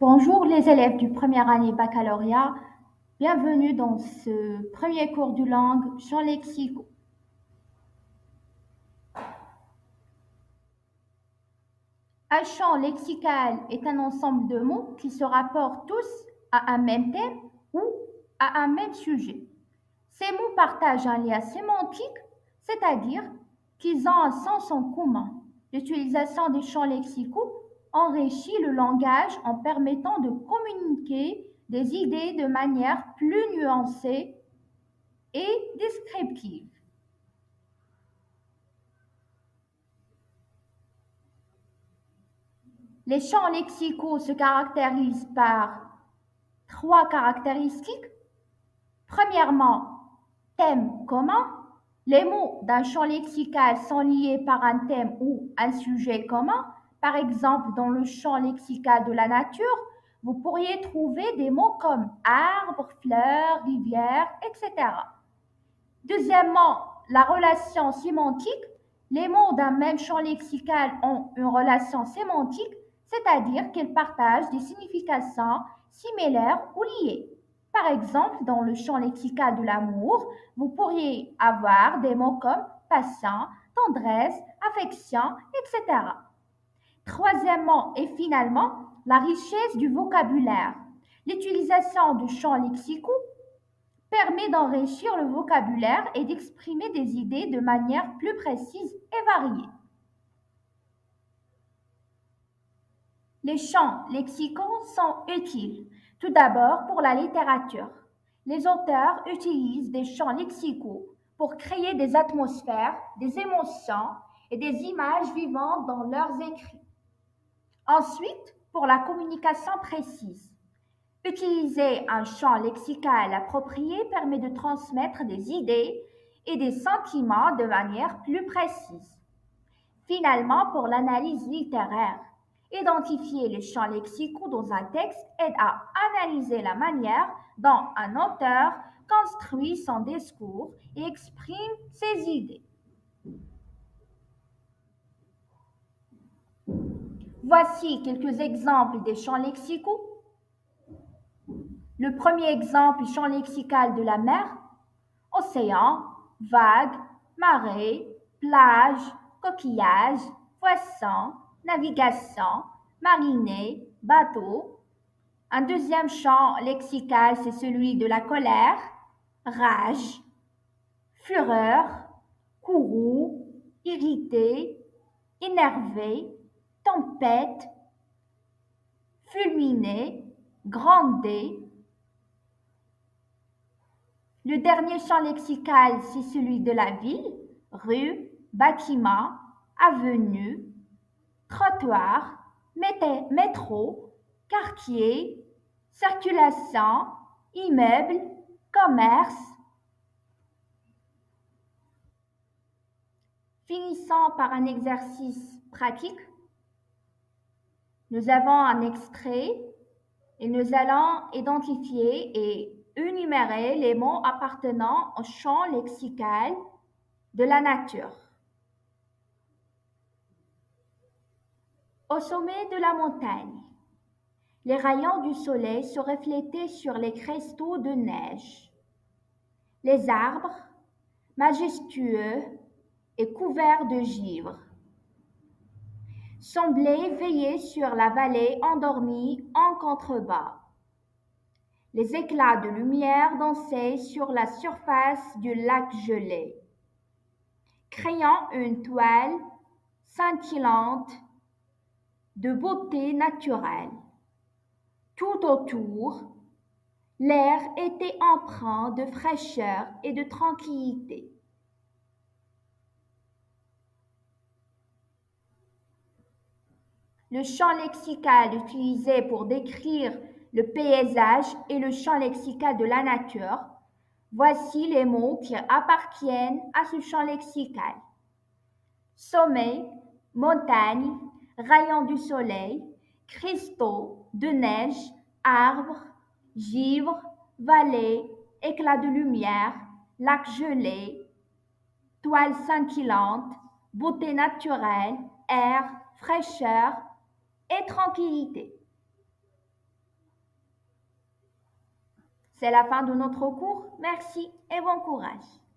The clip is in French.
Bonjour les élèves du première année baccalauréat, bienvenue dans ce premier cours de langue champ lexicaux. Un champ lexical est un ensemble de mots qui se rapportent tous à un même thème ou à un même sujet. Ces mots partagent un lien sémantique, c'est-à-dire qu'ils ont un sens en commun. L'utilisation des champs lexicaux enrichit le langage en permettant de communiquer des idées de manière plus nuancée et descriptive. Les champs lexicaux se caractérisent par trois caractéristiques. Premièrement, thème commun. Les mots d'un champ lexical sont liés par un thème ou un sujet commun. Par exemple, dans le champ lexical de la nature, vous pourriez trouver des mots comme arbre, fleur, rivière, etc. Deuxièmement, la relation sémantique. Les mots d'un même champ lexical ont une relation sémantique, c'est-à-dire qu'ils partagent des significations similaires ou liées. Par exemple, dans le champ lexical de l'amour, vous pourriez avoir des mots comme passion, tendresse, affection, etc. Troisièmement et finalement, la richesse du vocabulaire. L'utilisation du champ lexicaux permet d'enrichir le vocabulaire et d'exprimer des idées de manière plus précise et variée. Les champs lexicaux sont utiles. Tout d'abord pour la littérature. Les auteurs utilisent des champs lexicaux pour créer des atmosphères, des émotions et des images vivantes dans leurs écrits. Ensuite, pour la communication précise. Utiliser un champ lexical approprié permet de transmettre des idées et des sentiments de manière plus précise. Finalement, pour l'analyse littéraire, identifier les champs lexicaux dans un texte aide à analyser la manière dont un auteur construit son discours et exprime ses idées. Voici quelques exemples des champs lexicaux. Le premier exemple, champ lexical de la mer: océan, vague, marée, plage, coquillage, poisson, navigation, mariner, bateau. Un deuxième champ lexical, c'est celui de la colère: rage, fureur, courroux, irrité, énervé, tempête, fulminer, gronder. Le dernier champ lexical, c'est celui de la ville: rue, bâtiment, avenue, trottoir, métro, quartier, circulation, immeuble, commerce. Finissons par un exercice pratique. Nous avons un extrait et nous allons identifier et énumérer les mots appartenant au champ lexical de la nature. Au sommet de la montagne, les rayons du soleil se reflétaient sur les cristaux de neige. Les arbres, majestueux et couverts de givre, semblaient veiller sur la vallée endormie en contrebas. Les éclats de lumière dansaient sur la surface du lac gelé, créant une toile scintillante de beauté naturelle. Tout autour, l'air était empreint de fraîcheur et de tranquillité. Le champ lexical utilisé pour décrire le paysage est le champ lexical de la nature. Voici les mots qui appartiennent à ce champ lexical: sommet, montagne, rayons du soleil, cristaux de neige, arbres, givre, vallée, éclat de lumière, lac gelé, toile scintillante, beauté naturelle, air, fraîcheur et tranquillité. C'est la fin de notre cours. Merci et bon courage.